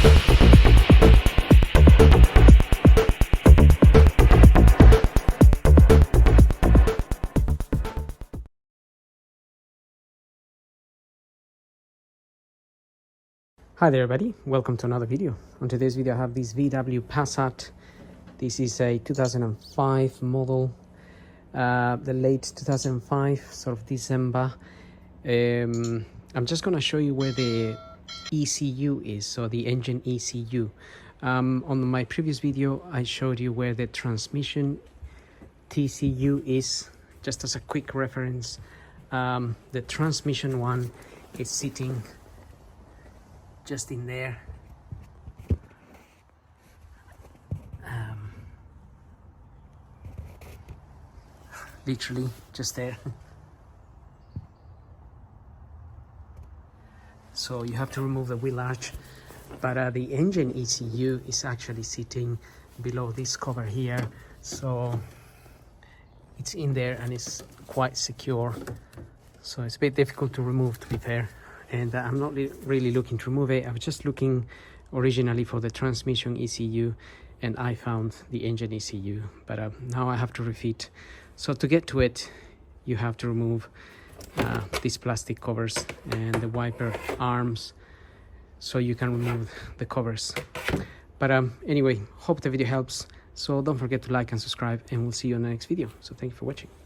Hi there everybody, welcome to another video. On today's video I have this VW Passat. This is a 2005 model, the late 2005, sort of December. I'm just going to show you where the ECU is, so the engine ECU. On my previous video I showed you where the transmission TCU is, just as a quick reference. The transmission one is sitting just in there. Literally just there. So you have to remove the wheel arch, but the engine ECU is actually sitting below this cover here, so it's in there and it's quite secure, so it's a bit difficult to remove, to be fair. And I'm not really looking to remove it. I was just looking originally for the transmission ECU, and I found the engine ECU, but now I have to refit. So to get to it, you have to remove these plastic covers and the wiper arms, so you can remove the covers. But anyway, hope the video helps. So don't forget to like and subscribe, and we'll see you in the next video. So thank you for watching.